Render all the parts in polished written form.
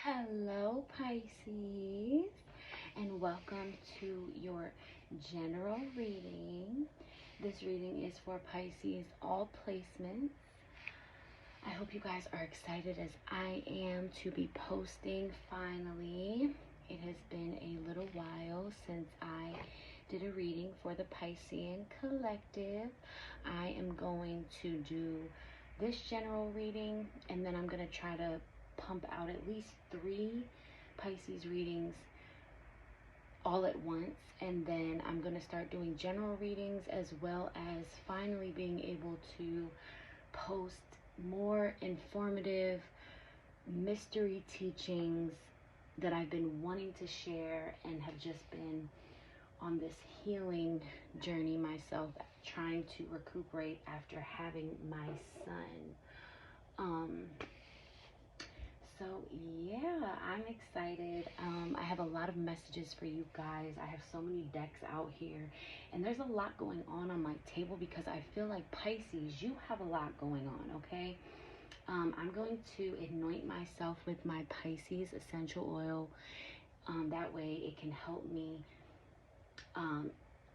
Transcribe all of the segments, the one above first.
Hello, Pisces, and welcome to your general reading. This reading is for Pisces, all placements. I hope you guys are excited as I am to be posting finally. It has been a little while since I did a reading for the Piscean Collective. I am going to do this general reading, and then I'm going to try to pump out at least 3 Pisces readings all at once, and then I'm going to start doing general readings, as well as finally being able to post more informative mystery teachings that I've been wanting to share and have just been on this healing journey myself, trying to recuperate after having my son. So yeah, I'm excited. I have a lot of messages for you guys. I have so many decks out here, and there's a lot going on my table because I feel like Pisces, you have a lot going on, okay? I'm going to anoint myself with my Pisces essential oil. That way it can help me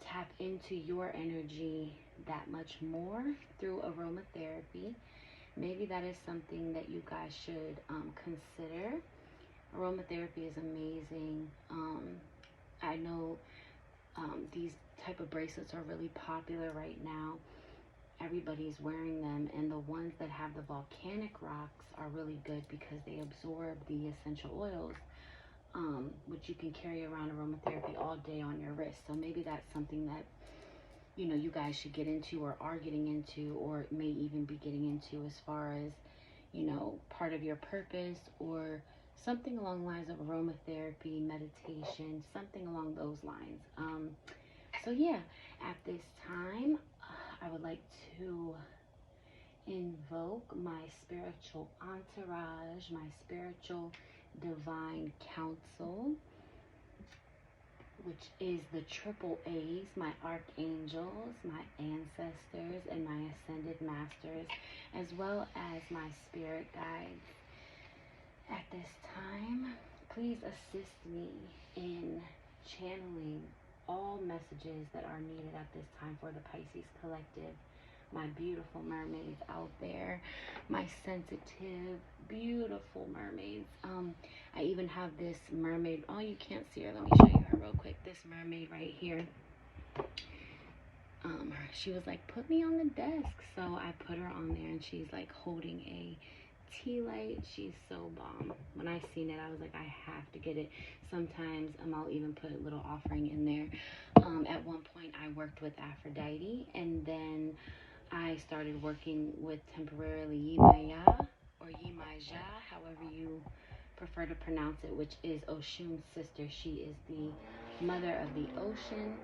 tap into your energy that much more through aromatherapy. Maybe that is something that you guys should consider. Aromatherapy is amazing. I know these type of bracelets are really popular right now. Everybody's wearing them, and the ones that have the volcanic rocks are really good because they absorb the essential oils, which you can carry around aromatherapy all day on your wrist. So maybe that's something that you guys should get into, or are getting into, or may even be getting into, as far as part of your purpose, or something along the lines of aromatherapy, meditation, something along those lines. So yeah, at this time, I would like to invoke my spiritual entourage, my spiritual divine council, which is the triple A's, my archangels, my ancestors, and my ascended masters, as well as my spirit guides. At this time, please assist me in channeling all messages that are needed at this time for the Pisces Collective, my beautiful mermaids out there, my sensitive, beautiful mermaids. I even have this mermaid. Oh, you can't see her. Let me show you her real quick. This mermaid right here. She was like, put me on the desk. So I put her on there, and she's like holding a tea light. She's so bomb. When I seen it, I was like, I have to get it. Sometimes I'll even put a little offering in there. At one point, I worked with Aphrodite, and then I started working with temporarily Yemaya, or Yemaja, however you prefer to pronounce it, which is Oshun's sister. She is the mother of the ocean.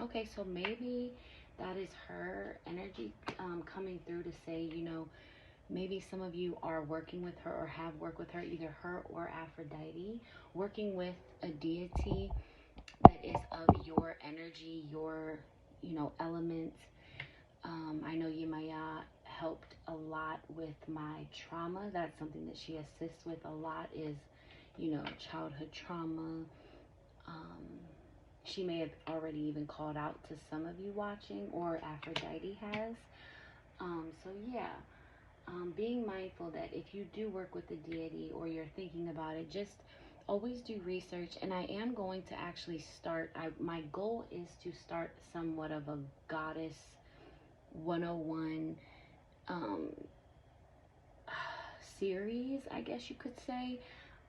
Okay, so maybe that is her energy coming through to say, maybe some of you are working with her or have worked with her, either her or Aphrodite, working with a deity that is of your energy, your, element. I know Yemaya helped a lot with my trauma. That's something that she assists with a lot, is, childhood trauma. She may have already even called out to some of you watching, or Aphrodite has. So yeah, being mindful that if you do work with the deity, or you're thinking about it, just always do research. And I am going to actually start, my goal is to start somewhat of a goddess 101 series, I guess you could say.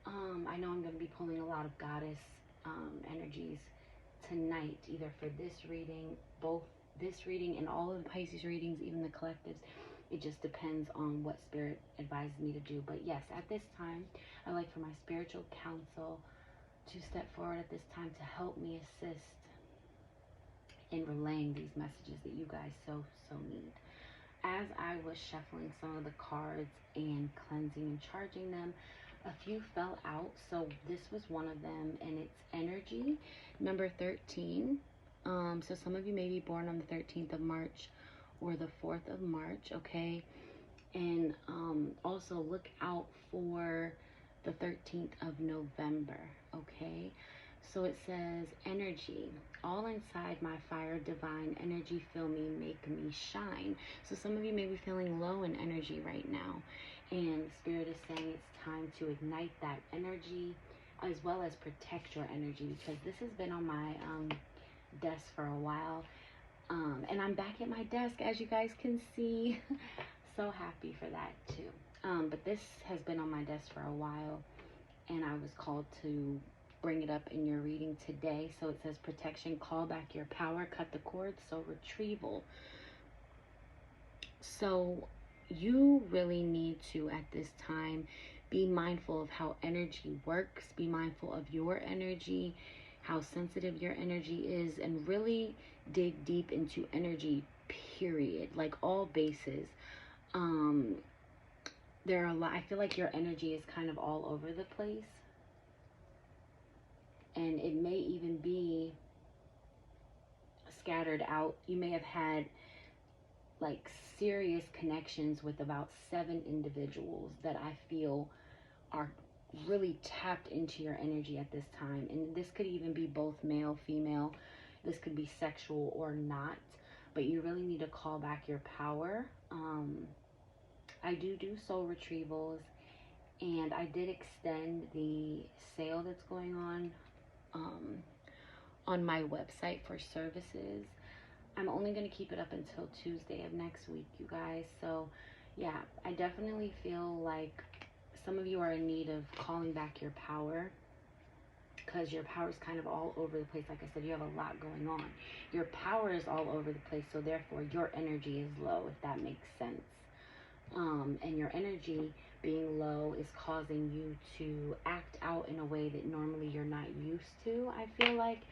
I know I'm going to be pulling a lot of goddess energies tonight, either for this reading, both this reading and all of the Pisces readings, even the collectives. It just depends on what Spirit advises me to do. But yes, at this time, I'd like for my spiritual counsel to step forward at this time to help me assist in relaying these messages that you guys so need. As I was shuffling some of the cards and cleansing and charging them, a few fell out. So this was one of them, and it's energy, number 13. So some of you may be born on the 13th of March or the 4th of March, okay? And also look out for the 13th of November, okay? So it says, energy, all inside my fire divine energy, fill me, make me shine. So some of you may be feeling low in energy right now, and Spirit is saying it's time to ignite that energy, as well as protect your energy, because this has been on my desk for a while, and I'm back at my desk, as you guys can see. So happy for that too. But this has been on my desk for a while, and I was called to bring it up in your reading today. So it says, protection, call back your power, cut the cords. So retrieval. So you really need to, at this time, be mindful of how energy works. Be mindful of your energy, how sensitive your energy is, and really dig deep into energy, period. Like all bases. There are a lot, I feel like your energy is kind of all over the place. And it may even be scattered out. You may have had like serious connections with about 7 individuals that I feel are really tapped into your energy at this time. And this could even be both male, female. This could be sexual or not. But you really need to call back your power. I do soul retrievals, and I did extend the sale that's going on my website for services. I'm only going to keep it up until Tuesday of next week, you guys. So yeah, I definitely feel like some of you are in need of calling back your power, because your power is kind of all over the place. Like I said, you have a lot going on. Your power is all over the place, so therefore your energy is low, if that makes sense. And your energy being low is causing you to act out in a way that normally you're not used to, I feel like.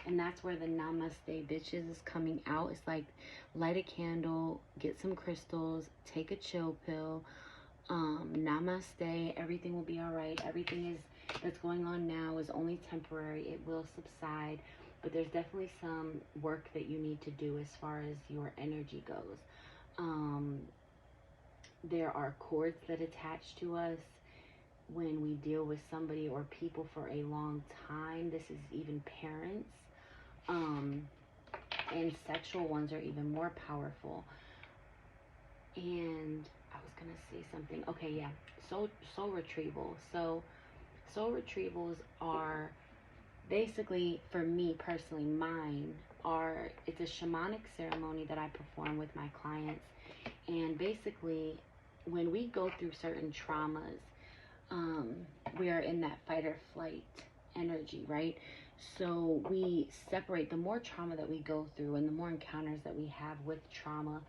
And that's where the namaste bitches is coming out. It's like, light a candle, get some crystals, take a chill pill, namaste, everything will be all right. Everything that's going on now is only temporary. It will subside, but there's definitely some work that you need to do as far as your energy goes. There are cords that attach to us when we deal with somebody or people for a long time. This is even parents. And sexual ones are even more powerful. And I was going to say something. Okay, yeah. Soul retrieval. So soul retrievals are basically, for me personally, it's a shamanic ceremony that I perform with my clients. And basically, when we go through certain traumas, we are in that fight or flight energy, right? So we separate. The more trauma that we go through and the more encounters that we have with trauma,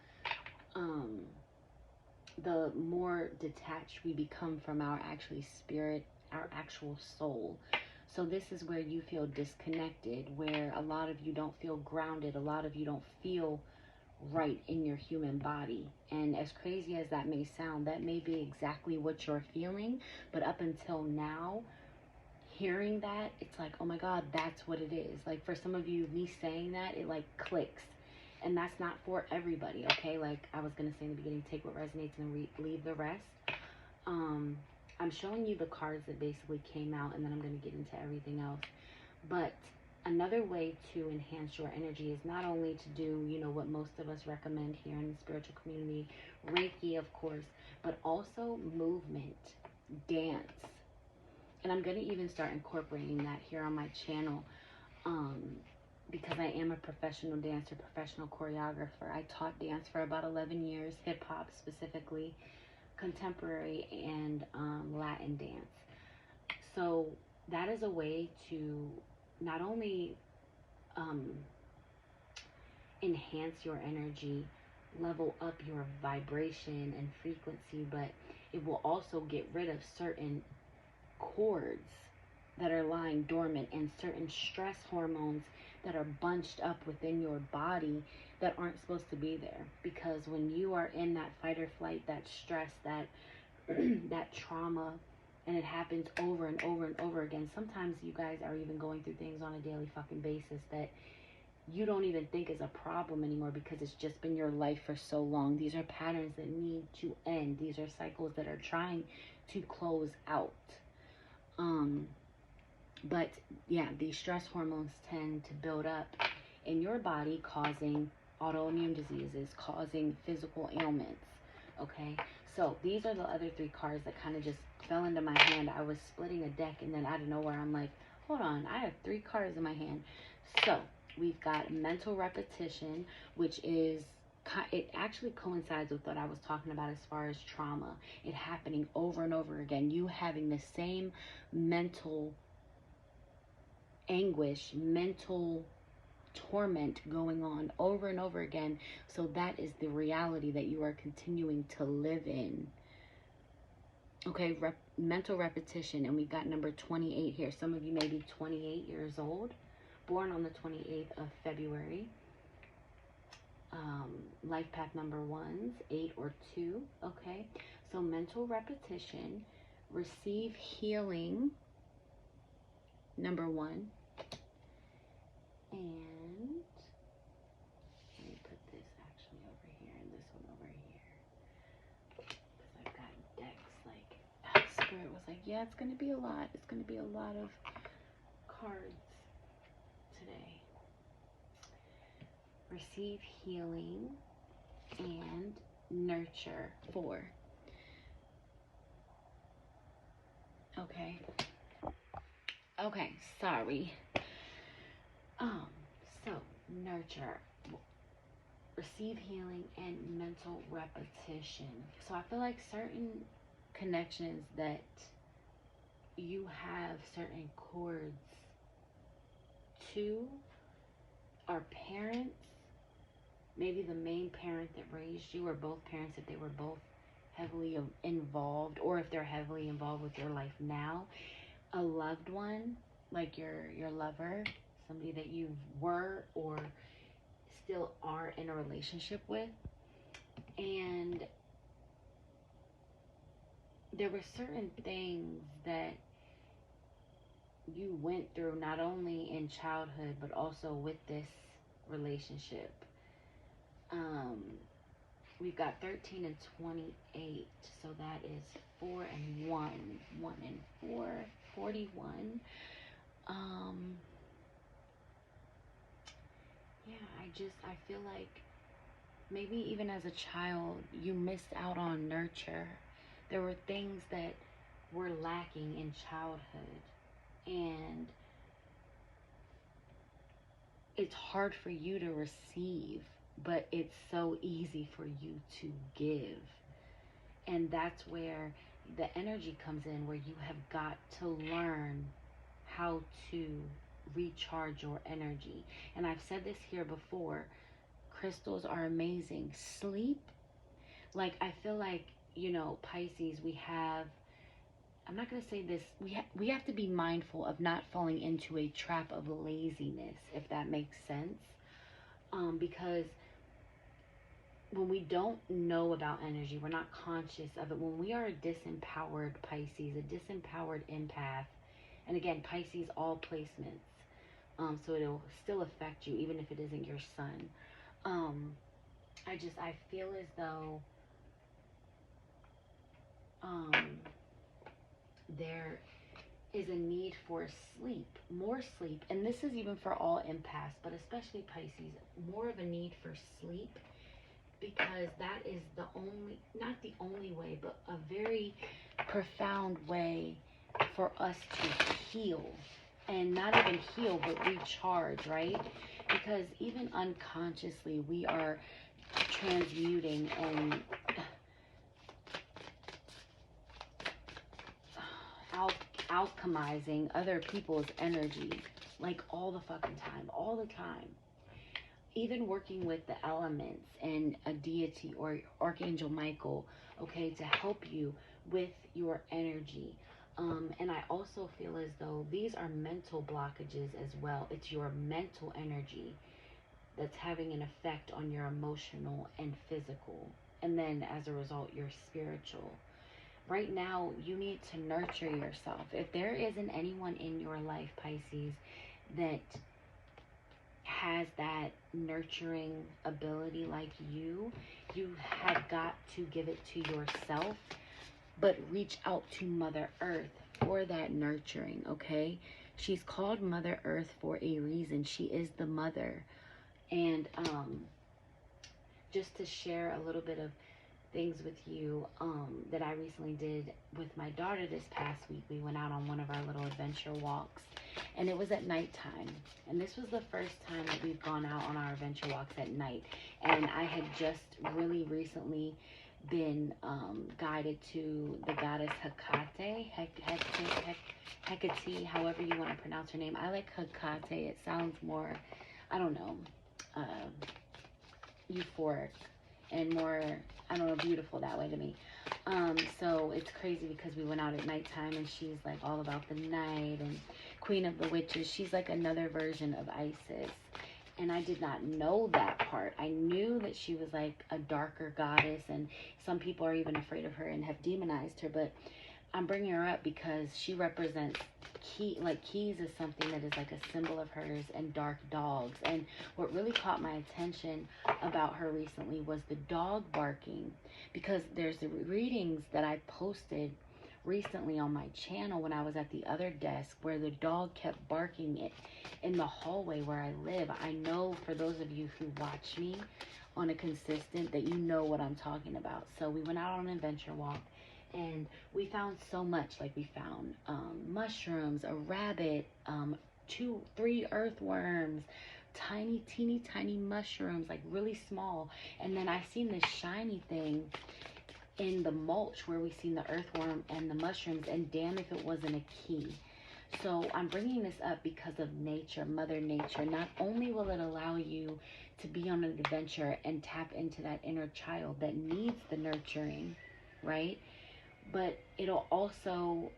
the more detached we become from our actual soul. So this is where you feel disconnected, where a lot of you don't feel grounded, a lot of you don't feel right in your human body. And as crazy as that may sound, that may be exactly what you're feeling. But up until now, hearing that, it's like, oh my God, that's what it is. Like, for some of you, me saying that, it like clicks. And that's not for everybody, okay? Like I was going to say in the beginning, take what resonates and leave the rest. I'm showing you the cards that basically came out, and then I'm going to get into everything else. But another way to enhance your energy is not only to do, what most of us recommend here in the spiritual community, Reiki, of course, but also movement, dance. And I'm going to even start incorporating that here on my channel, because I am a professional dancer, professional choreographer. I taught dance for about 11 years, hip-hop specifically, contemporary and Latin dance. So that is a way to not only enhance your energy, level up your vibration and frequency, but it will also get rid of certain cords that are lying dormant and certain stress hormones that are bunched up within your body that aren't supposed to be there. Because when you are in that fight or flight, that stress, that that trauma, and it happens over and over and over again. Sometimes you guys are even going through things on a daily fucking basis that you don't even think is a problem anymore because it's just been your life for so long. These are patterns that need to end. These are cycles that are trying to close out. But yeah, these stress hormones tend to build up in your body, causing autoimmune diseases, causing physical ailments. Okay, so these are the other 3 cards that kind of just fell into my hand. I was splitting a deck, and then out of nowhere, I'm like, hold on, I have 3 cards in my hand. So we've got mental repetition, which is, it actually coincides with what I was talking about as far as trauma. It happening over and over again. You having the same mental anguish, mental torment going on over and over again. So that is the reality that you are continuing to live in. Okay, mental repetition. And we've got number 28 here. Some of you may be 28 years old, born on the 28th of February. Life path number 1s, 8 or 2. Okay, so mental repetition. Receive healing, number 1. And let me put this actually over here and this one over here, because I've got decks. Like, Spirit was like, yeah, it's going to be a lot. It's going to be a lot of cards today. Receive healing and nurture, 4. Okay. Okay, sorry. So nurture, receive healing, and mental repetition. So I feel like certain connections that you have certain cords to are parents, maybe the main parent that raised you, or both parents if they were both heavily involved, or if they're heavily involved with your life now, a loved one, like your lover, somebody that you were or still are in a relationship with. And there were certain things that you went through, not only in childhood, but also with this relationship. We've got 13 and 28, so that is 4 and 1. 1 and 4, 41. Yeah, I feel like maybe even as a child, you missed out on nurture. There were things that were lacking in childhood, and it's hard for you to receive, but it's so easy for you to give. And that's where the energy comes in, where you have got to learn how to recharge your energy. And I've said this here before, crystals are amazing. Sleep, like, I feel like, you know, Pisces, we have, I'm not going to say this, we have to be mindful of not falling into a trap of laziness, if that makes sense. Because when we don't know about energy, we're not conscious of it. When we are a disempowered Pisces, a disempowered empath, and again, Pisces, all placements, so it'll still affect you even if it isn't your sun. I feel as though there is a need for sleep, more sleep, and this is even for all empaths, but especially Pisces, more of a need for sleep, because that is the only, not the only way, but a very profound way for us to heal. And not even heal, but recharge, right? Because even unconsciously, we are transmuting and alchemizing other people's energy, like all the fucking time, all the time. Even working with the elements and a deity or Archangel Michael, okay, to help you with your energy. And I also feel as though these are mental blockages as well. It's your mental energy that's having an effect on your emotional and physical. And then as a result, your spiritual. Right now, you need to nurture yourself. If there isn't anyone in your life, Pisces, that has that nurturing ability like you have got to give it to yourself, but reach out to Mother Earth for that nurturing, okay? She's called Mother Earth for a reason. She is the mother. And just to share a little bit of things with you that I recently did with my daughter this past week. We went out on one of our little adventure walks, and it was at nighttime. And this was the first time that we've gone out on our adventure walks at night. And I had just really recently been guided to the goddess Hecate, however you want to pronounce her name. I like Hecate. It sounds more, I don't know, euphoric and more, I don't know, beautiful that way to me. So it's crazy because we went out at nighttime, and she's like all about the night and Queen of the Witches. She's like another version of Isis. And I did not know that part. I knew that she was like a darker goddess, and some people are even afraid of her and have demonized her. But I'm bringing her up because she represents keys is something that is like a symbol of hers, and dark dogs. And what really caught my attention about her recently was the dog barking, because there's the readings that I posted recently on my channel when I was at the other desk where the dog kept barking it in the hallway where I live. I know for those of you who watch me on a consistent that you know what I'm talking about. So we went out on an adventure walk, and we found so much. Like we found mushrooms, a rabbit, 2-3 earthworms, teeny tiny mushrooms, like really small. And then I seen this shiny thing in the mulch where we seen the earthworm and the mushrooms, and damn if it wasn't a key. So I'm bringing this up because of nature, Mother Nature. Not only will it allow you to be on an adventure and tap into that inner child that needs the nurturing, right? But it'll also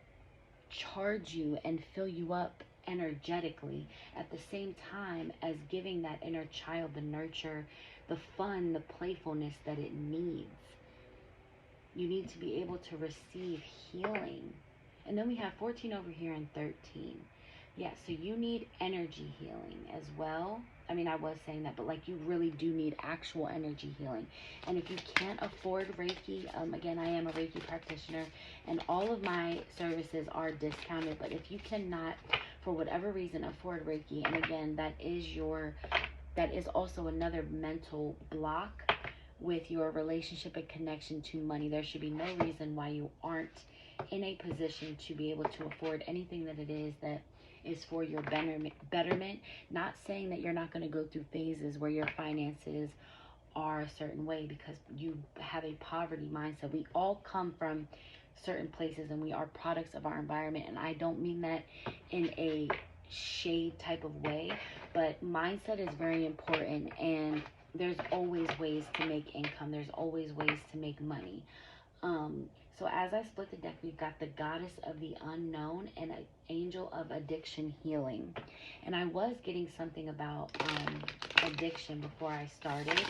charge you and fill you up energetically at the same time as giving that inner child the nurture, the fun, the playfulness that it needs. You need to be able to receive healing. And then we have 14 over here and 13. Yeah, so you need energy healing as well. I mean, I was saying that, but like you really do need actual energy healing. And if you can't afford Reiki, again, I am a Reiki practitioner, and all of my services are discounted. But if you cannot, for whatever reason, afford Reiki, and again, that is also another mental block with your relationship and connection to money. There should be no reason why you aren't in a position to be able to afford anything that it is that is for your betterment. Not saying that you're not going to go through phases where your finances are a certain way because you have a poverty mindset. We all come from certain places, and we are products of our environment. And I don't mean that in a shade type of way, but mindset is very important, and there's always ways to make income. There's always ways to make money. So as I split the deck, we've got the Goddess of the Unknown and an Angel of Addiction Healing. And I was getting something about addiction before I started,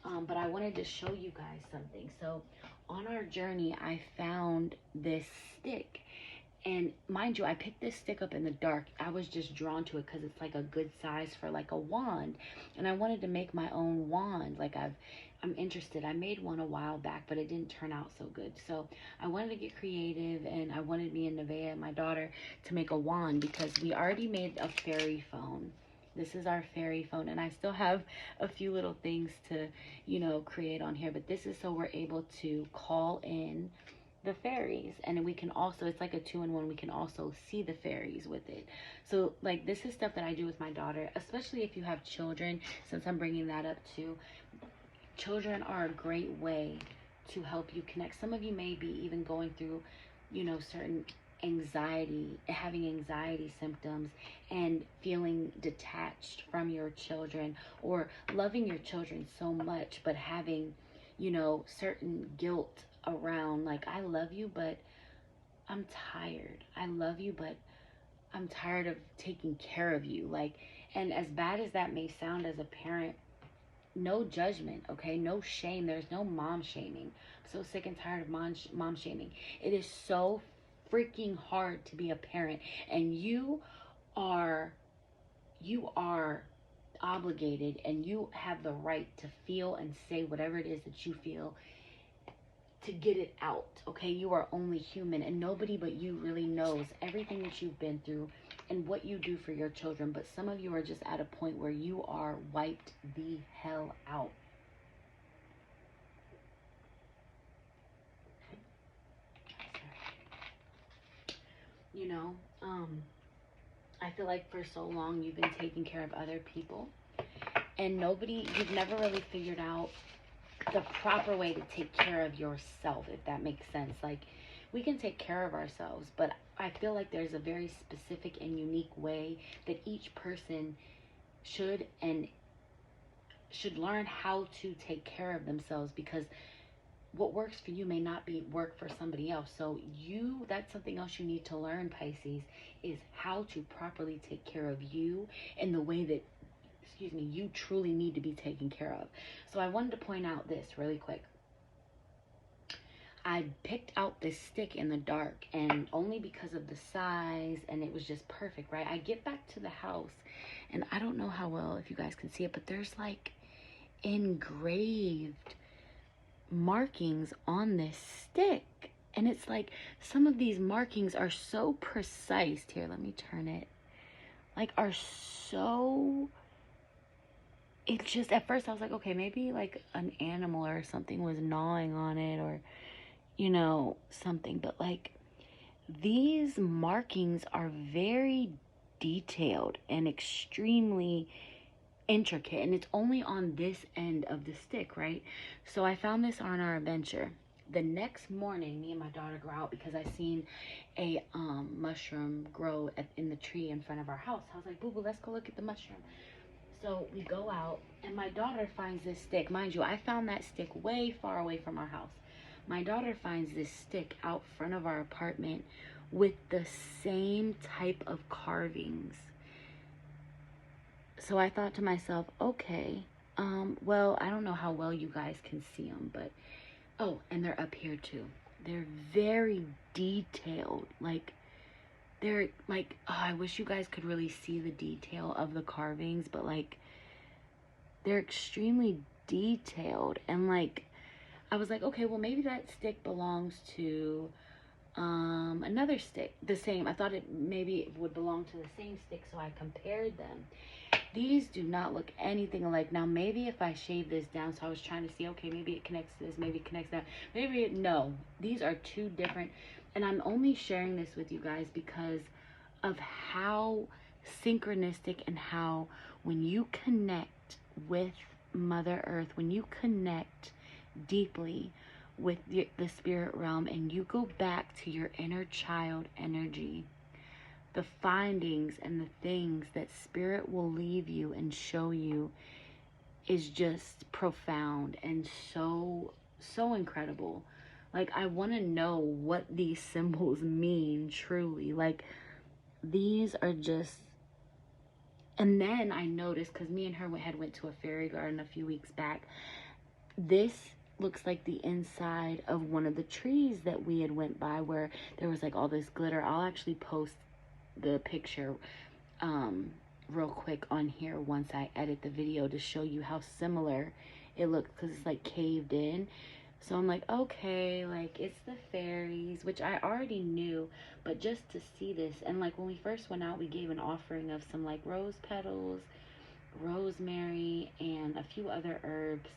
but I wanted to show you guys something. So on our journey, I found this stick. And mind you, I picked this stick up in the dark. I was just drawn to it because it's like a good size for like a wand. And I wanted to make my own wand. Like I'm interested. I made one a while back, but it didn't turn out so good. So I wanted to get creative, and I wanted me and Nevaeh, my daughter, to make a wand because we already made a fairy phone. This is our fairy phone, and I still have a few little things to, create on here. But this is so we're able to call in the fairies, and we can also, it's like a 2-in-1, we can also see the fairies with it. So like this is stuff that I do with my daughter, especially if you have children, since I'm bringing that up too. Children are a great way to help you connect. Some of you may be even going through certain having anxiety symptoms and feeling detached from your children, or loving your children so much but having certain guilt around, like, I love you but I'm tired. I love you but I'm tired of taking care of you. Like, and as bad as that may sound as a parent, no judgment, okay? No shame. There's no mom shaming. I'm so sick and tired of mom shaming. It is so freaking hard to be a parent, and you are obligated, and you have the right to feel and say whatever it is that you feel, to get it out. Okay, you are only human, and nobody but you really knows everything that you've been through and what you do for your children. But some of you are just at a point where you are wiped the hell out. You know, I feel like for so long you've been taking care of other people, and you've never really figured out the proper way to take care of yourself, if that makes sense. Like, we can take care of ourselves, but I feel like there's a very specific and unique way that each person should learn how to take care of themselves, because what works for you may not work for somebody else. So that's something else you need to learn, Pisces, is how to properly take care of you in the way that, you truly need to be taken care of. So I wanted to point out this really quick. I picked out this stick in the dark, and only because of the size, and it was just perfect, right? I get back to the house, and I don't know how well if you guys can see it, but there's like engraved markings on this stick, and it's like some of these markings are so precise. Here, let me turn it. Like, are so, it's just, at first I was like, okay, maybe like an animal or something was gnawing on it, or something. But like, these markings are very detailed and extremely intricate, and it's only on this end of the stick, right? So I found this on our adventure. The next morning, me and my daughter go out because I seen a mushroom grow in the tree in front of our house. I was like, boo boo, let's go look at the mushroom. So we go out, and my daughter finds this stick. Mind you, I found that stick way far away from our house. My daughter finds this stick out front of our apartment with the same type of carvings. So I thought to myself, okay, well, I don't know how well you guys can see them, but, oh, and they're up here too. They're very detailed. Like, they're like, oh, I wish you guys could really see the detail of the carvings, but like, they're extremely detailed. And like, I was like, okay, well, maybe that stick belongs to another stick, the same. I thought maybe it would belong to the same stick, so I compared them. These do not look anything alike. Now, maybe if I shave this down, so I was trying to see, okay, maybe it connects to this, maybe it connects to that. No, these are two different. And I'm only sharing this with you guys because of how synchronistic, and how when you connect with Mother Earth, when you connect deeply with the spirit realm, and you go back to your inner child energy, the findings and the things that spirit will leave you and show you is just profound and so incredible. Like, I want to know what these symbols mean truly. Like, these are just, and then I noticed, because me and her went to a fairy garden a few weeks back, this looks like the inside of one of the trees that we had went by, where there was like all this glitter. I'll actually post the picture real quick on here once I edit the video to show you how similar it looks, because it's like caved in. So I'm like, okay, like, it's the fairies, which I already knew, but just to see this. And like, when we first went out, we gave an offering of some like rose petals, rosemary, and a few other herbs,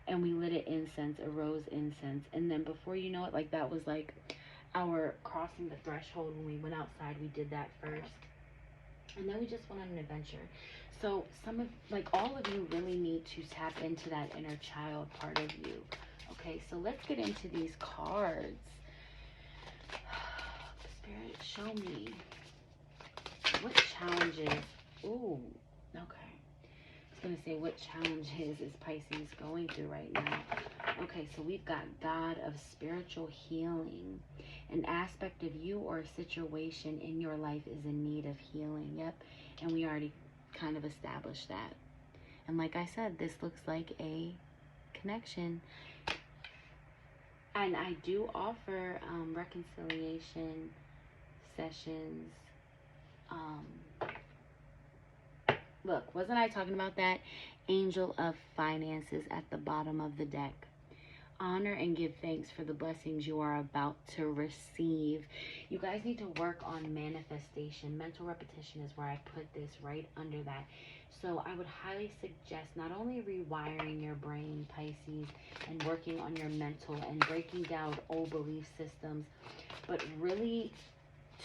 and we lit it incense, a rose incense. And then before you know it, like, that was like our crossing the threshold. When we went outside, we did that first, and then we just went on an adventure. So all of you really need to tap into that inner child part of you. Okay, so let's get into these cards. Spirit, show me what challenges. Ooh, okay. I was gonna say, what challenges is Pisces going through right now? Okay, so we've got God of spiritual healing. An aspect of you or a situation in your life is in need of healing. Yep, and we already kind of established that. And like I said, this looks like a connection. And I do offer reconciliation sessions Look, wasn't I talking about that? Angel of finances at the bottom of the deck. Honor and give thanks for the blessings you are about to receive. You guys need to work on manifestation. Mental repetition is where I put this, right under that. So I would highly suggest not only rewiring your brain, Pisces, and working on your mental and breaking down old belief systems, but really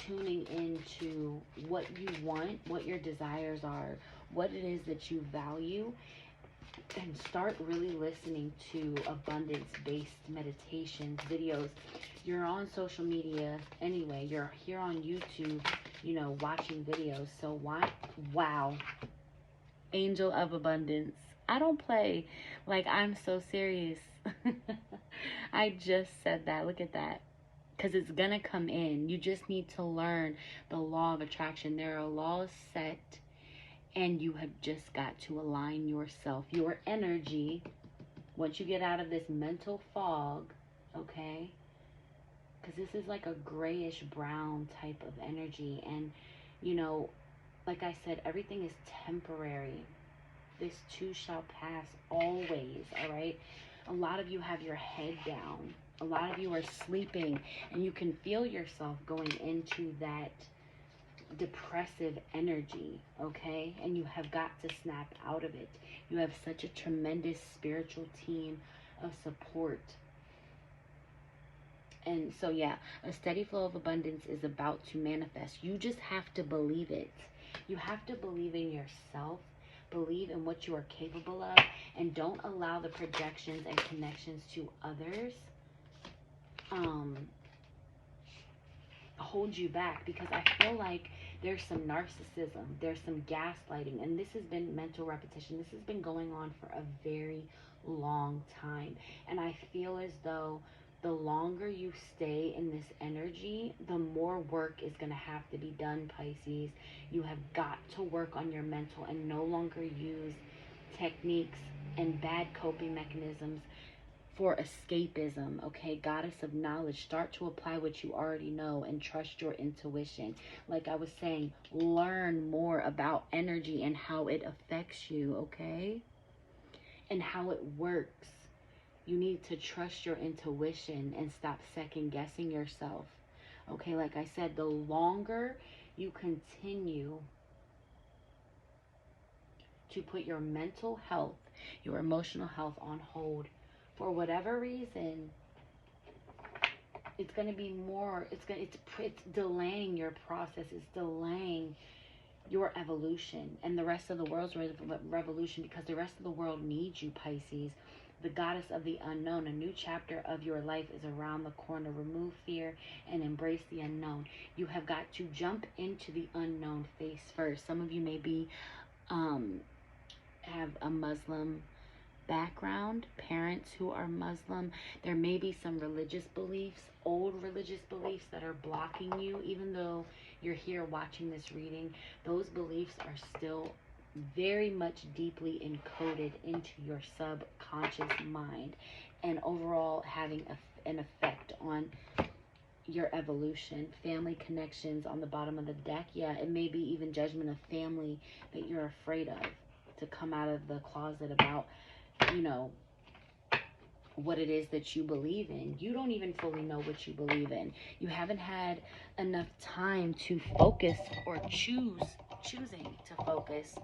tuning into what you want, what your desires are, what it is that you value, and start really listening to abundance-based meditations, videos. You're on social media anyway. You're here on YouTube, you know, watching videos. So why? Wow. Angel of abundance. I don't play. Like, I'm so serious. I just said that. Look at that. Because it's going to come in. You just need to learn the law of attraction. There are laws set. And you have just got to align yourself, your energy, once you get out of this mental fog, okay? Because this is like a grayish brown type of energy. And, you know, like I said, everything is temporary. This too shall pass always, all right? A lot of you have your head down. A lot of you are sleeping. And you can feel yourself going into that depressive energy, okay? And you have got to snap out of it. You have such a tremendous spiritual team of support. And so, yeah, a steady flow of abundance is about to manifest. You just have to believe it. You have to believe in yourself, believe in what you are capable of, and don't allow the projections and connections to others hold you back, because I feel like there's some narcissism, there's some gaslighting, and this has been mental repetition. This has been going on for a very long time, and I feel as though the longer you stay in this energy, the more work is going to have to be done, Pisces. You have got to work on your mental and no longer use techniques and bad coping mechanisms for escapism, okay? Goddess of knowledge, start to apply what you already know and trust your intuition. Like I was saying, learn more about energy and how it affects you, okay? And how it works. You need to trust your intuition and stop second guessing yourself, okay? Like I said, the longer you continue to put your mental health, your emotional health on hold, for whatever reason, it's going to be more, it's delaying your process, it's delaying your evolution and the rest of the world's revolution, because the rest of the world needs you, Pisces. The goddess of the unknown, a new chapter of your life is around the corner. Remove fear and embrace the unknown. You have got to jump into the unknown face first. Some of you may be, have a Muslim background, parents who are Muslim. There may be some religious beliefs, old religious beliefs that are blocking you. Even though you're here watching this reading, those beliefs are still very much deeply encoded into your subconscious mind and overall having an effect on your evolution. Family connections on the bottom of the deck. Yeah, it may be even judgment of family that you're afraid of to come out of the closet about, you know, what it is that you believe in. You don't even fully know what you believe in. You haven't had enough time to focus or choosing to focus,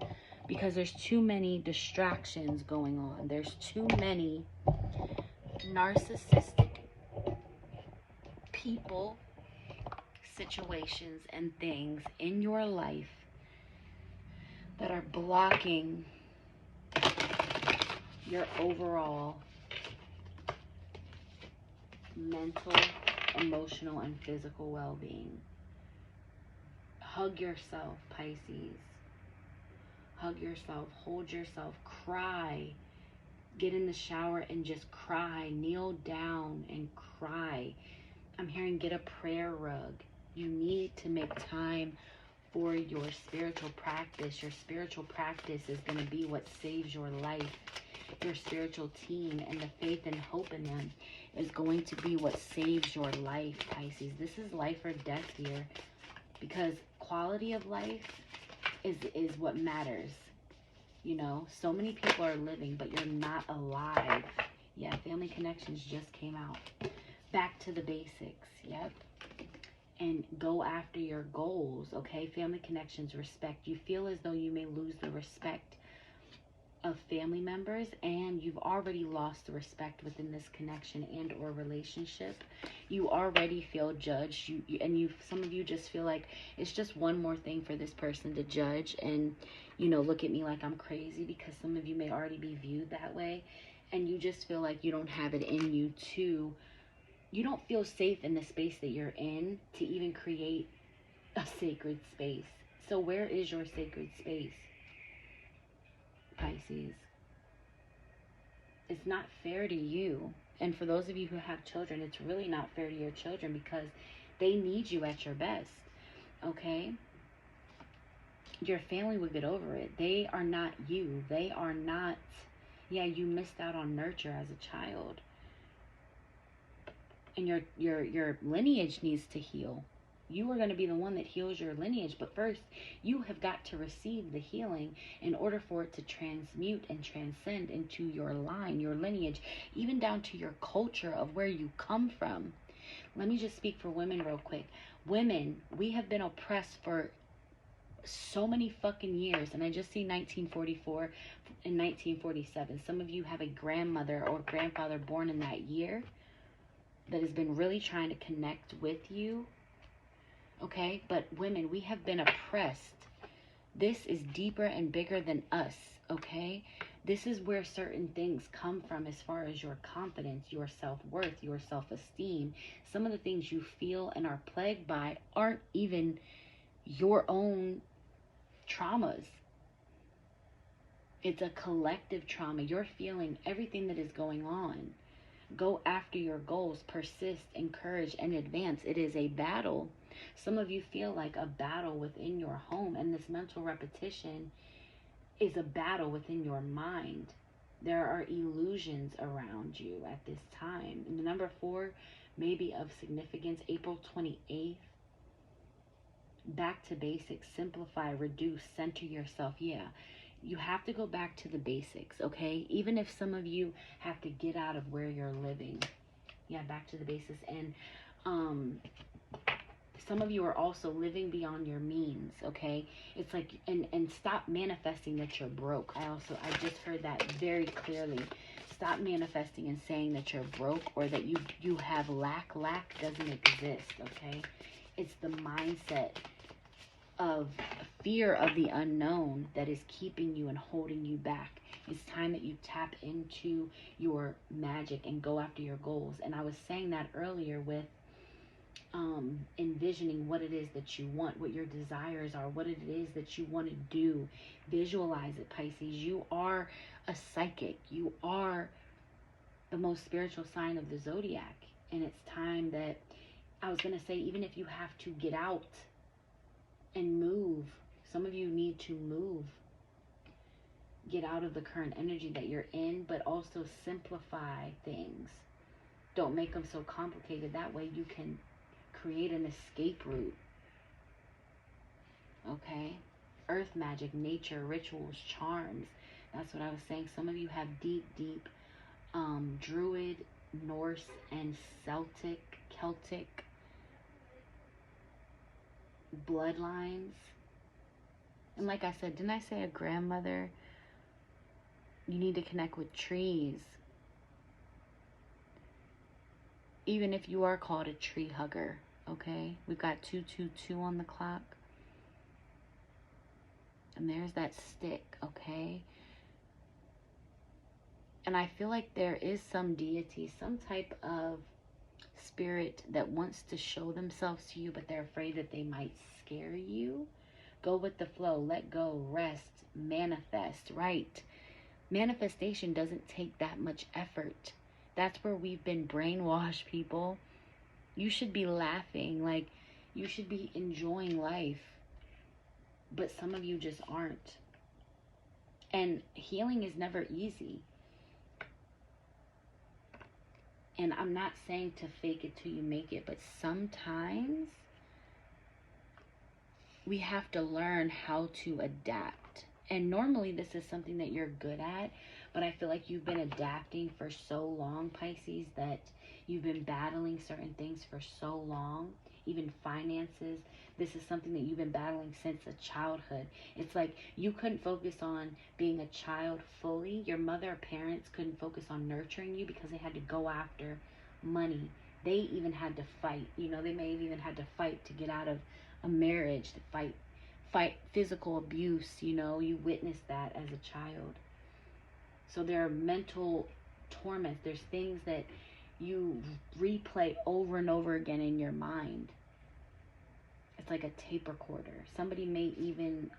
because there's too many distractions going on. There's too many narcissistic people, situations, and things in your life that are blocking your overall mental, emotional, and physical well-being. Hug yourself, Pisces. Hug yourself, hold yourself, cry. Get in the shower and just cry. Kneel down and cry. I'm hearing get a prayer rug. You need to make time for your spiritual practice. Your spiritual practice is going to be what saves your life. Your spiritual team and the faith and hope in them is going to be what saves your life, Pisces. This is life or death here, because quality of life is what matters. You know, so many people are living, but you're not alive. Yeah, family connections just came out. Back to the basics. Yep. And go after your goals, okay? Family connections, respect. You feel as though you may lose the respect of family members, and you've already lost the respect within this connection and or relationship. You already feel judged, and some of you just feel like it's just one more thing for this person to judge and, you know, look at me like I'm crazy, because some of you may already be viewed that way, and you just feel like you don't have it in you to, you don't feel safe in the space that you're in to even create a sacred space. So where is your sacred space, Pisces? It's not fair to you. And for those of you who have children, it's really not fair to your children, because they need you at your best, okay? Your family will get over it. They are not you. They are not, yeah, you missed out on nurture as a child. And your lineage needs to heal. You are going to be the one that heals your lineage, but first you have got to receive the healing in order for it to transmute and transcend into your line, your lineage, even down to your culture of where you come from. Let me just speak for women real quick. Women, we have been oppressed for so many fucking years, and I just see 1944 and 1947. Some of you have a grandmother or grandfather born in that year that has been really trying to connect with you. Okay, but women, we have been oppressed. This is deeper and bigger than us, okay? This is where certain things come from as far as your confidence, your self-worth, your self-esteem. Some of the things you feel and are plagued by aren't even your own traumas. It's a collective trauma. You're feeling everything that is going on. Go after your goals, persist, encourage, and advance. It is a battle. Some of you feel like a battle within your home, and this mental repetition is a battle within your mind. There are illusions around you at this time. And the number 4 may be of significance. April 28th. Back to basics. Simplify, reduce, center yourself. Yeah. You have to go back to the basics, okay? Even if some of you have to get out of where you're living. Yeah, back to the basics. And some of you are also living beyond your means, okay? It's like, and stop manifesting that you're broke. I just heard that very clearly. Stop manifesting and saying that you're broke or that you have lack. Lack doesn't exist, okay? It's the mindset of fear of the unknown that is keeping you and holding you back. It's time that you tap into your magic and go after your goals. And I was saying that earlier with envisioning what it is that you want, what your desires are, what it is that you want to do. Visualize it, Pisces. You are a psychic. You are the most spiritual sign of the zodiac. And it's time that, I was going to say, even if you have to get out and move, some of you need to move. Get out of the current energy that you're in, but also simplify things. Don't make them so complicated. That way you can create an escape route. Okay? Earth magic, nature, rituals, charms. That's what I was saying. Some of you have deep Druid, Norse, and Celtic bloodlines. And like I said, didn't I say a grandmother? You need to connect with trees. Even if you are called a tree hugger, okay? We've got 222 on the clock. And there's that stick, okay? And I feel like there is some deity, some type of spirit that wants to show themselves to you, but they're afraid that they might scare you. Go with the flow. Let go. Rest. Manifest. Right? Manifestation doesn't take that much effort. That's where we've been brainwashed, people. You should be laughing. Like, you should be enjoying life. But some of you just aren't. And healing is never easy. And I'm not saying to fake it till you make it, but sometimes we have to learn how to adapt And normally this is something that you're good at, but I feel like you've been adapting for so long, Pisces, that you've been battling certain things for so long, even finances. This is something that you've been battling since a childhood. It's like you couldn't focus on being a child fully. Your mother or parents couldn't focus on nurturing you because they had to go after money. They even had to fight. You know, they may have even had to fight to get out of a marriage, to fight physical abuse. You know, you witnessed that as a child. So there are mental torments. There's things that you replay over and over again in your mind. It's like a tape recorder. Somebody may even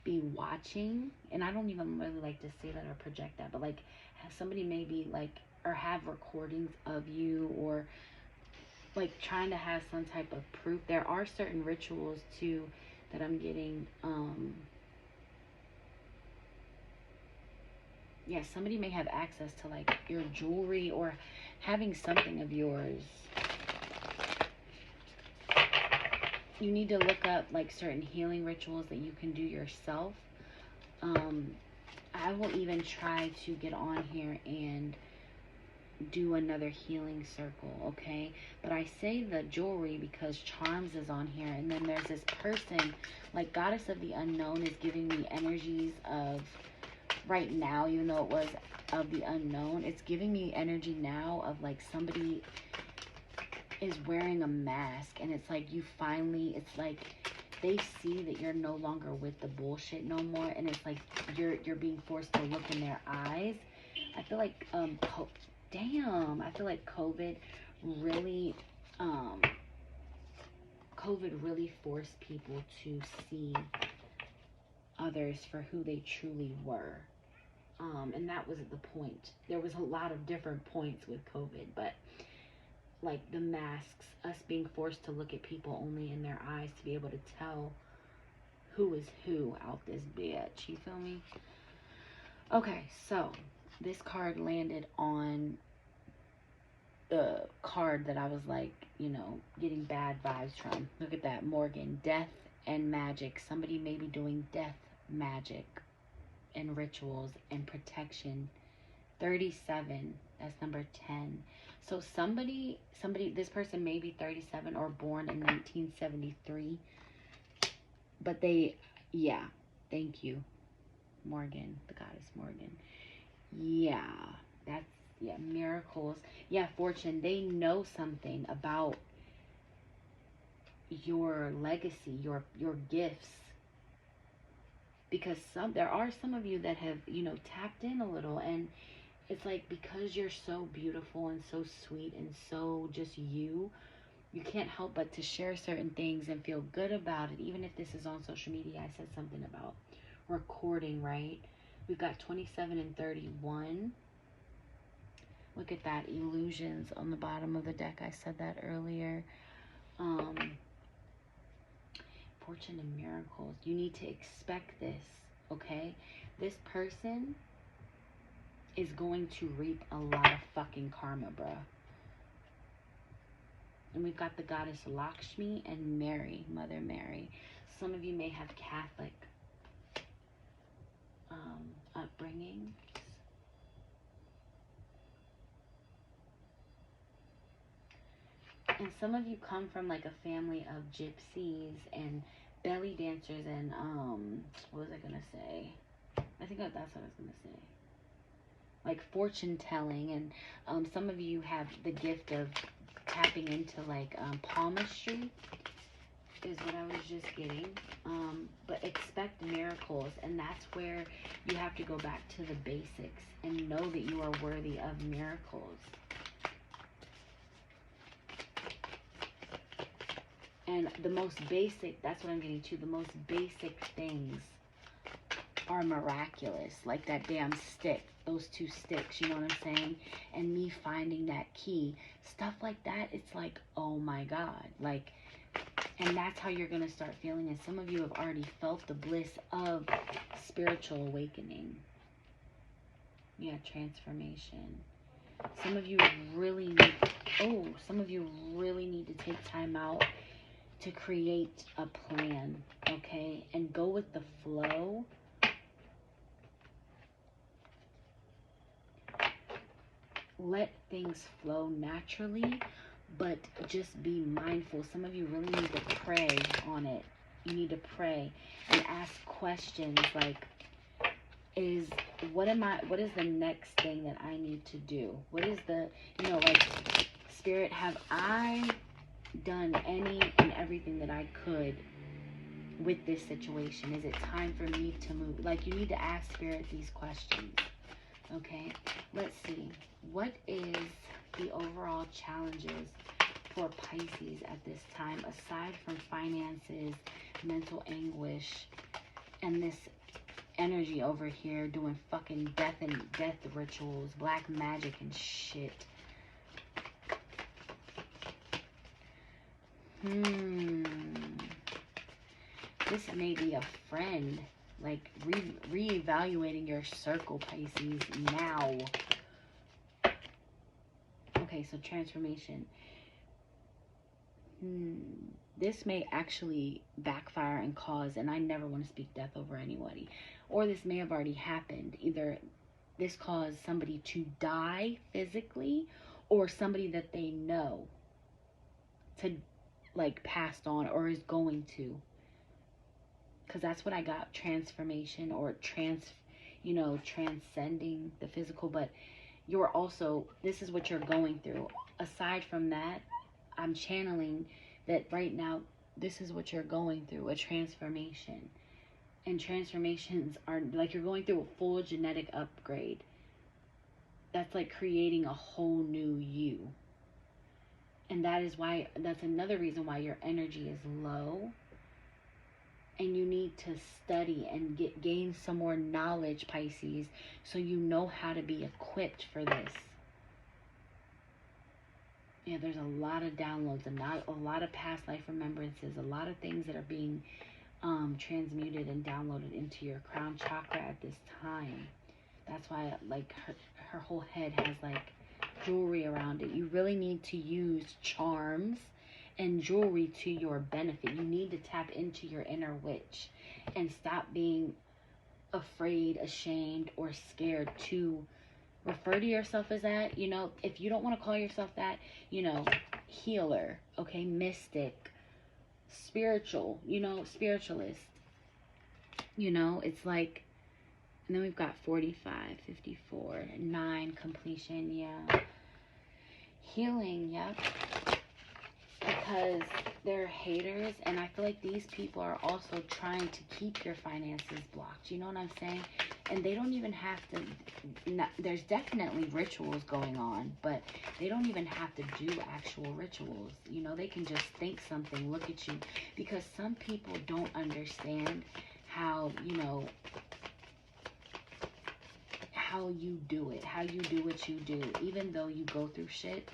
be watching, and I don't even really like to say that or project that, but like somebody may be like, or have recordings of you, or like trying to have some type of proof. There are certain rituals too that I'm getting. Yeah, somebody may have access to like your jewelry or having something of yours. You need to look up like certain healing rituals that you can do yourself. I will even try to get on here and do another healing circle, okay? But I say the jewelry because charms is on here, and then there's this person, like Goddess of the Unknown is giving me energies of right now, even though it was of the unknown, it's giving me energy now of like somebody is wearing a mask, and it's like you finally, it's like they see that you're no longer with the bullshit no more, and it's like you're being forced to look in their eyes. I feel like I feel like COVID really forced people to see others for who they truly were. And that was the point. There was a lot of different points with COVID, but like the masks, us being forced to look at people only in their eyes to be able to tell who is who out this bitch. You feel me? Okay, so this card landed on the card that I was like, you know, getting bad vibes from. Look at that, Morgan. Death and magic. Somebody may be doing death magic and rituals and protection. 37, that's number 10. So somebody, this person may be 37 or born in 1973, but they, yeah, thank you, Morgan, the goddess Morgan. Yeah, that's, yeah, miracles. Yeah, fortune, they know something about your legacy, your gifts. Because there are some of you that have, you know, tapped in a little, and it's like because you're so beautiful and so sweet and so just you can't help but to share certain things and feel good about it. Even if this is on social media, I said something about recording, right? We've got 27 and 31. Look at that, illusions on the bottom of the deck. I said that earlier. Fortune and miracles. You need to expect this, okay? This person is going to reap a lot of fucking karma, bruh. And we've got the goddess Lakshmi and Mary, Mother Mary. Some of you may have Catholic upbringing. And some of you come from like a family of gypsies and belly dancers and, what was I gonna say? I think that's what I was gonna say. Like fortune telling, and some of you have the gift of tapping into like palmistry is what I was just getting. But expect miracles, and that's where you have to go back to the basics and know that you are worthy of miracles. And the most basic, that's what I'm getting to, the most basic things are miraculous. Like that damn stick, those 2 sticks, you know what I'm saying? And me finding that key, stuff like that, it's like, oh my God. Like, and that's how you're going to start feeling. And some of you have already felt the bliss of spiritual awakening. Yeah, transformation. Some of you really need, some of you really need to take time out to create a plan, okay? And go with the flow. Let things flow naturally, but just be mindful. Some of you really need to pray on it. You need to pray and ask questions like, what is the next thing that I need to do? What is the, you know, like, Spirit, have I done any and everything that I could with this situation? Is it time for me to move? Like, you need to ask Spirit these questions. Okay, let's see. What is the overall challenges for Pisces at this time, aside from finances, mental anguish, and this energy over here doing fucking death rituals, black magic and shit? This may be a friend. Like, reevaluating your circle, Pisces, now. Okay, so transformation. This may actually backfire and cause, and I never want to speak death over anybody. Or this may have already happened. Either this caused somebody to die physically, or somebody that they know to, like, passed on or is going to. Because that's what I got, transformation, or transcending the physical. But you're also, this is what you're going through. Aside from that, I'm channeling that right now, this is what you're going through, a transformation. And transformations are like, you're going through a full genetic upgrade. That's like creating a whole new you. And that's another reason why your energy is low. And you need to study and gain some more knowledge, Pisces, so you know how to be equipped for this. Yeah, there's a lot of downloads, and a lot of past life remembrances, a lot of things that are being transmuted and downloaded into your crown chakra at this time. That's why, like, her whole head has, like, jewelry around it. You really need to use charms and jewelry to your benefit. You need to tap into your inner witch and stop being afraid, ashamed, or scared to refer to yourself as that. You know, if you don't want to call yourself that, you know, healer, okay, mystic, spiritual, you know, spiritualist. You know, it's like, and then we've got 45, 54, 9, completion, yeah. Healing, yep. Because they're haters, and I feel like these people are also trying to keep your finances blocked. You know what I'm saying? And they don't even have to, there's definitely rituals going on, but they don't even have to do actual rituals. You know, they can just think something, look at you. Because some people don't understand how, you know, how you do it, how you do what you do. Even though you go through shit,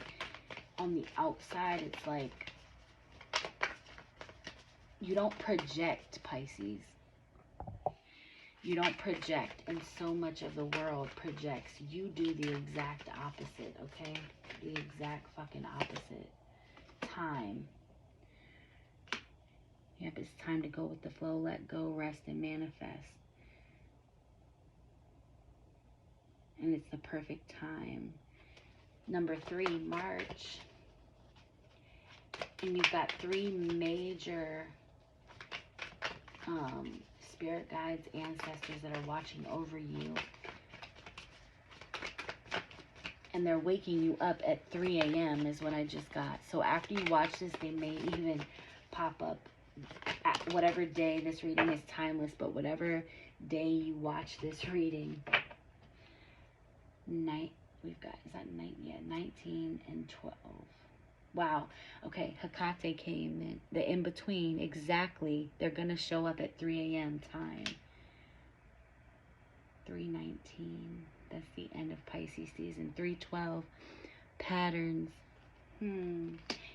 on the outside, it's like, you don't project, Pisces. You don't project, and so much of the world projects. You do the exact opposite, okay? The exact fucking opposite. Time. Yep, it's time to go with the flow, let go, rest, and manifest. And it's the perfect time. Number 3, March. And you've got 3 major spirit guides, ancestors that are watching over you. And they're waking you up at 3 a.m. is what I just got. So after you watch this, they may even pop up at whatever day. This reading is timeless, but whatever day you watch this reading. We've got, is that 9? Yeah, 19 and 12. Wow. Okay, Hecate came in. The in-between, exactly. They're going to show up at 3 a.m. time. 3:19. That's the end of Pisces season. 3:12. Patterns.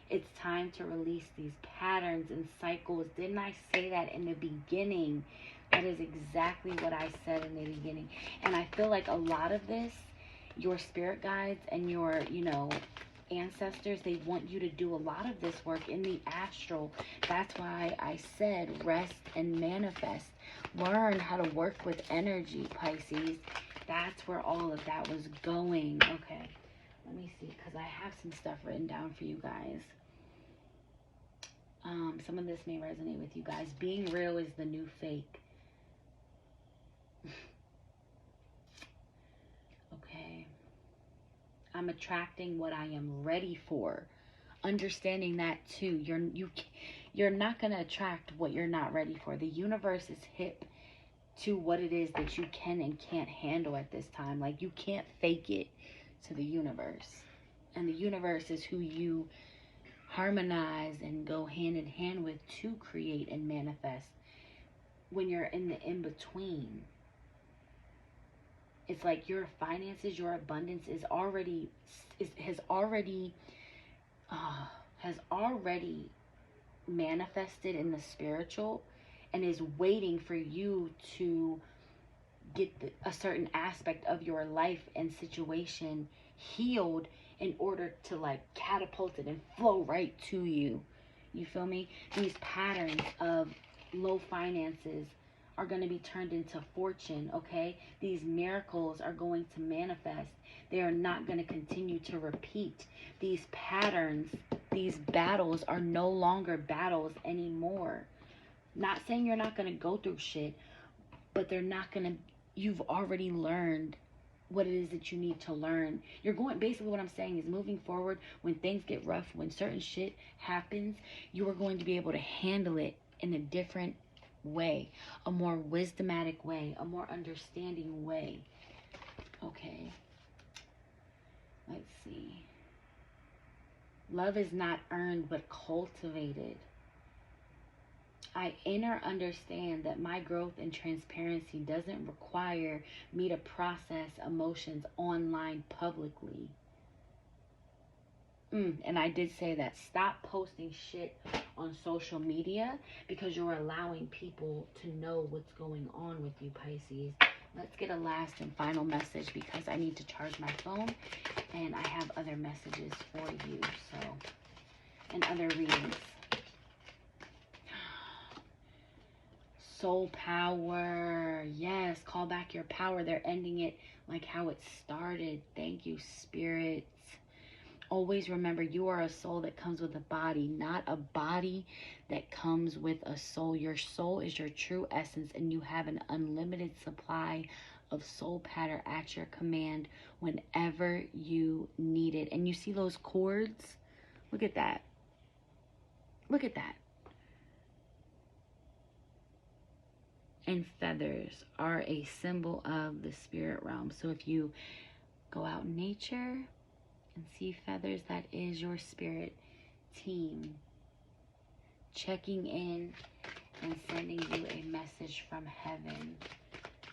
It's time to release these patterns and cycles. Didn't I say that in the beginning? That is exactly what I said in the beginning. And I feel like a lot of this, your spirit guides and your, you know, ancestors, they want you to do a lot of this work in the astral. That's why I said rest and manifest. Learn how to work with energy, Pisces. That's where all of that was going. Okay, let me see, because I have some stuff written down for you guys. Some of this may resonate with you guys. Being real is the new fake. Okay. I'm attracting what I am ready for. Understanding that too. You're not going to attract what you're not ready for. The universe is hip to what it is that you can and can't handle at this time. Like, you can't fake it to the universe. And the universe is who you harmonize and go hand in hand with to create and manifest. When you're in the in-between, it's like your finances, your abundance has already manifested in the spiritual, and is waiting for you to get a certain aspect of your life and situation healed in order to like catapult it and flow right to you. You feel me? These patterns of low finances are going to be turned into fortune, okay? These miracles are going to manifest. They are not going to continue to repeat. These patterns, these battles are no longer battles anymore. Not saying you're not going to go through shit, but they're not going to, you've already learned what it is that you need to learn. You're going, basically what I'm saying is, moving forward, when things get rough, when certain shit happens, you are going to be able to handle it in a different way, a more wisdomatic way, a more understanding way. Okay, let's see. Love is not earned but cultivated. I understand that my growth and transparency doesn't require me to process emotions online publicly. And I did say that. Stop posting shit on social media, because you're allowing people to know what's going on with you, Pisces. Let's get a last and final message, because I need to charge my phone and I have other messages for you, so, and other readings. Soul power. Yes, call back your power. They're ending it like how it started. Thank you, spirits. Always remember, you are a soul that comes with a body, not a body that comes with a soul. Your soul is your true essence, and you have an unlimited supply of soul pattern at your command whenever you need it. And you see those cords? Look at that. Look at that. And feathers are a symbol of the spirit realm. So if you go out in nature and see feathers, that is your spirit team checking in and sending you a message from heaven.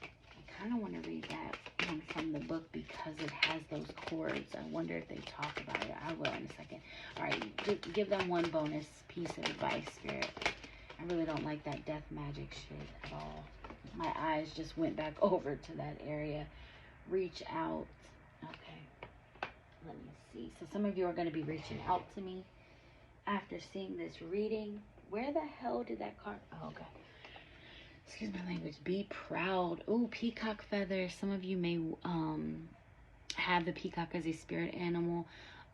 I kind of want to read that one from the book because it has those cords. I wonder if they talk about it. I will in a second. All right, give them one bonus piece of advice, spirit. I really don't like that death magic shit at all. My eyes just went back over to that area. Reach out. Okay. Let me see. So some of you are going to be reaching out to me after seeing this reading. Where the hell did that card? Oh, okay. Excuse my language. Be proud. Ooh, peacock feathers. Some of you may have the peacock as a spirit animal.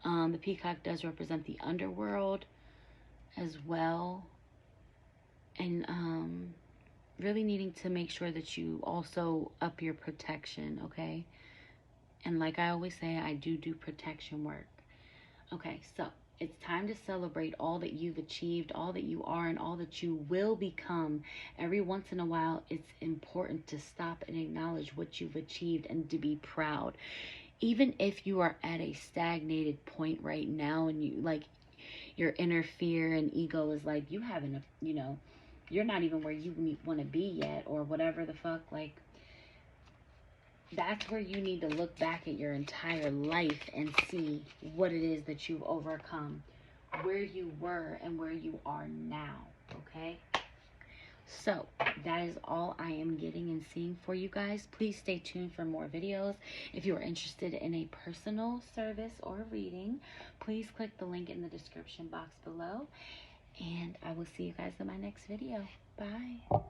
The peacock does represent the underworld as well. And really needing to make sure that you also up your protection, okay? And like I always say, I do protection work. Okay, so it's time to celebrate all that you've achieved, all that you are, and all that you will become. Every once in a while, it's important to stop and acknowledge what you've achieved and to be proud. Even if you are at a stagnated point right now and you, like, your inner fear and ego is like, you haven't, you know, you're not even where you want to be yet, or whatever the fuck, like, that's where you need to look back at your entire life and see what it is that you've overcome, where you were and where you are now, okay? So that is all I am getting and seeing for you guys. Please stay tuned for more videos. If you are interested in a personal service or reading, please click the link in the description box below. And I will see you guys in my next video. Bye.